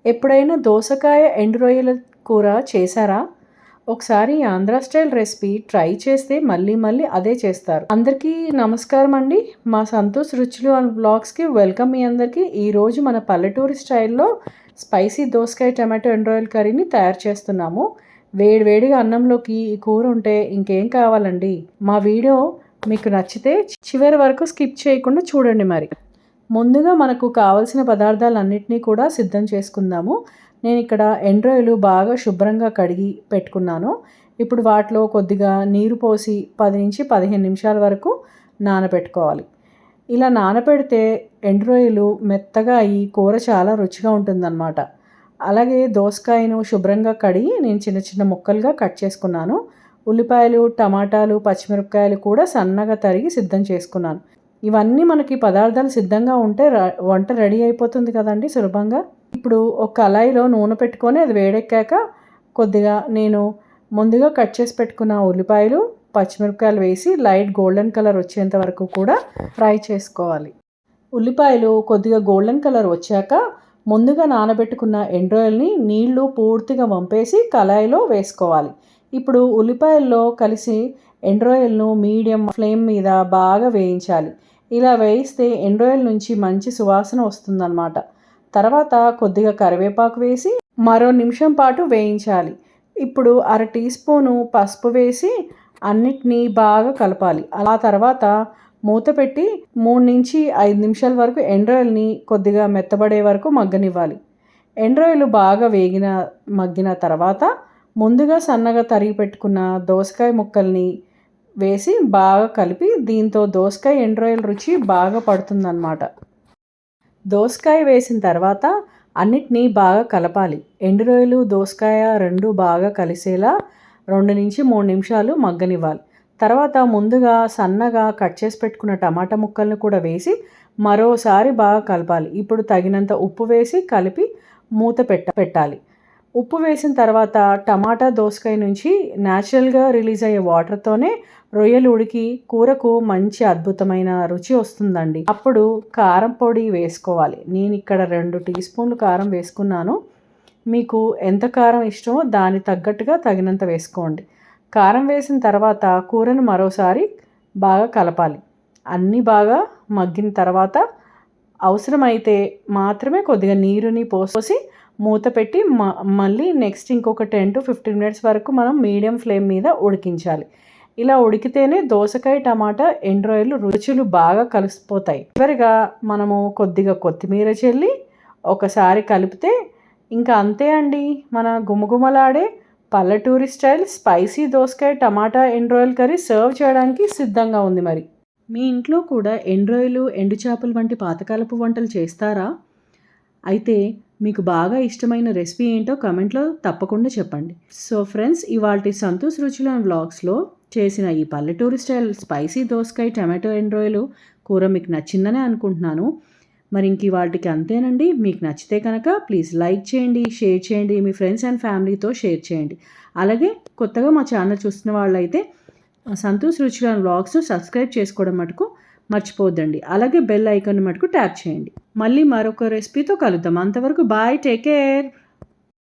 ఎప్పుడైనా దోసకాయ ఎండు రొయ్యల కూర చేశారా? ఒకసారి ఆంధ్ర స్టైల్ రెసిపీ ట్రై చేస్తే మళ్ళీ మళ్ళీ అదే చేస్తారు. అందరికీ నమస్కారం అండి. మా సంతోష్ రుచులు అండ్ బ్లాగ్స్కి వెల్కమ్. మీ అందరికీ ఈరోజు మన పల్లెటూరి స్టైల్లో స్పైసీ దోసకాయ టమాటో ఎండు రొయ్యల కర్రీని తయారు చేస్తున్నాము. వేడివేడిగా అన్నంలోకి ఈ కూర ఉంటే ఇంకేం కావాలండి. మా వీడియో మీకు నచ్చితే చివరి వరకు స్కిప్ చేయకుండా చూడండి. మరి ముందుగా మనకు కావలసిన పదార్థాలన్నింటినీ కూడా సిద్ధం చేసుకుందాము. నేను ఇక్కడ ఎండు రొయ్యలు బాగా శుభ్రంగా కడిగి పెట్టుకున్నాను. ఇప్పుడు వాటిలో కొద్దిగా నీరు పోసి 10 నుంచి 15 నిమిషాల వరకు నానబెట్టుకోవాలి. ఇలా నానబెడితే ఎండు రొయ్యలు మెత్తగా అయ్యి కూర చాలా రుచిగా ఉంటుందన్నమాట. అలాగే దోసకాయను శుభ్రంగా కడిగి నేను చిన్న చిన్న ముక్కలుగా కట్ చేసుకున్నాను. ఉల్లిపాయలు, టమాటాలు, పచ్చిమిరపకాయలు కూడా సన్నగా తరిగి సిద్ధం చేసుకున్నాను. ఇవన్నీ మనకి పదార్థాలు సిద్ధంగా ఉంటే వంట రెడీ అయిపోతుంది కదండి సులభంగా. ఇప్పుడు ఒక కళాయిలో నూనె పెట్టుకొని అది వేడెక్కాక కొద్దిగా నేను ముందుగా కట్ చేసి పెట్టుకున్న ఉల్లిపాయలు, పచ్చిమిరపకాయలు వేసి లైట్ గోల్డెన్ కలర్ వచ్చేంత వరకు కూడా ఫ్రై చేసుకోవాలి. ఉల్లిపాయలు కొద్దిగా గోల్డెన్ కలర్ వచ్చాక ముందుగా నానబెట్టుకున్న ఎండు రొయ్యల్ని నీళ్లు పూర్తిగా వంపేసి కళాయిలో వేసుకోవాలి. ఇప్పుడు ఉల్లిపాయల్లో కలిసి ఎండు రొయ్యలను మీడియం ఫ్లేమ్ మీద బాగా వేయించాలి. ఇలా వేయిస్తే ఎండు రొయ్యల నుంచి మంచి సువాసన వస్తుందన్నమాట. తర్వాత కొద్దిగా కరివేపాకు వేసి మరో నిమిషం పాటు వేయించాలి. ఇప్పుడు 1/2 టీ స్పూను పసుపు వేసి అన్నిటినీ బాగా కలపాలి. అలా తర్వాత మూత పెట్టి 3 నుంచి 5 నిమిషాల వరకు ఎండు రొయ్యల్ని కొద్దిగా మెత్తబడే వరకు మగ్గనివ్వాలి. ఎండు రొయ్యలు బాగా మగ్గిన తర్వాత ముందుగా సన్నగా తరిగి పెట్టుకున్న దోసకాయ ముక్కల్ని వేసి బాగా కలిపి దీంతో దోసకాయ ఎండు రొయ్యల రుచి బాగా పడుతుందన్నమాట. దోసకాయ వేసిన తర్వాత అన్నిటినీ బాగా కలపాలి. ఎండు రొయ్యలు, దోసకాయ రెండు బాగా కలిసేలా 2 నుంచి 3 నిమిషాలు మగ్గనివ్వాలి. తర్వాత ముందుగా సన్నగా కట్ చేసి పెట్టుకున్న టమాటా ముక్కలను కూడా వేసి మరోసారి బాగా కలపాలి. ఇప్పుడు తగినంత ఉప్పు వేసి కలిపి మూత పెట్టాలి. ఉప్పు వేసిన తర్వాత టమాటా, దోసకాయ నుంచి న్యాచురల్గా రిలీజ్ అయ్యే వాటర్తోనే రొయ్యలు ఉడికి కూరకు మంచి అద్భుతమైన రుచి వస్తుందండి. అప్పుడు కారం పొడి వేసుకోవాలి. నేను ఇక్కడ 2 టీ స్పూన్లు కారం వేసుకున్నాను. మీకు ఎంత కారం ఇష్టమో దాని తగ్గట్టుగా తగినంత వేసుకోండి. కారం వేసిన తర్వాత కూరను మరోసారి బాగా కలపాలి. అన్నీ బాగా మగ్గిన తర్వాత అవసరమైతే మాత్రమే కొద్దిగా నీరుని పోసి మూత పెట్టి మళ్ళీ నెక్స్ట్ ఇంకొక 10 to 15 మినిట్స్ వరకు మనం మీడియం ఫ్లేమ్ మీద ఉడికించాలి. ఇలా ఉడికితేనే దోసకాయ, టమాటా, ఎండు రొయ్యలు రుచులు బాగా కలిసిపోతాయి. చివరిగా మనము కొద్దిగా కొత్తిమీర చల్లి ఒకసారి కలిపితే ఇంకా అంతే అండి. మన గుమగుమలాడే పల్లెటూరి స్టైల్ స్పైసీ దోసకాయ టమాటా ఎండు రొయ్యల కర్రీ సర్వ్ చేయడానికి సిద్ధంగా ఉంది. మరి మీ ఇంట్లో కూడా ఎండు రొయ్యలు, ఎండు చేపలు వంటి పాతకాలపు వంటలు చేస్తారా? అయితే మీకు బాగా ఇష్టమైన రెసిపీ ఏంటో కమెంట్లో తప్పకుండా చెప్పండి. సో ఫ్రెండ్స్, ఇవాల్టి సంతోష్ రుచులు అండ్ వ్లాగ్స్లో చేసిన ఈ పల్లెటూరి స్టైల్ స్పైసీ దోసకాయ టమాటో ఎండు రొయ్యలు కూర మీకు నచ్చిందనే అనుకుంటున్నాను. మరి ఇంక వాటికి అంతేనండి. మీకు నచ్చితే కనుక ప్లీజ్ లైక్ చేయండి, షేర్ చేయండి, మీ ఫ్రెండ్స్ అండ్ ఫ్యామిలీతో షేర్ చేయండి. అలాగే కొత్తగా మా ఛానల్ చూస్తున్న వాళ్ళైతే సంతోష్ రుచులు అండ్ వ్లాగ్స్ను సబ్స్క్రైబ్ చేసుకోవడం మటుకు మర్చిపోద్దండి. అలాగే బెల్ ఐకాన్ మటుకు ట్యాప్ చేయండి. మళ్ళీ మరొక రెసిపీతో కలుద్దాం. అంతవరకు బాయ్, టేక్ కేర్.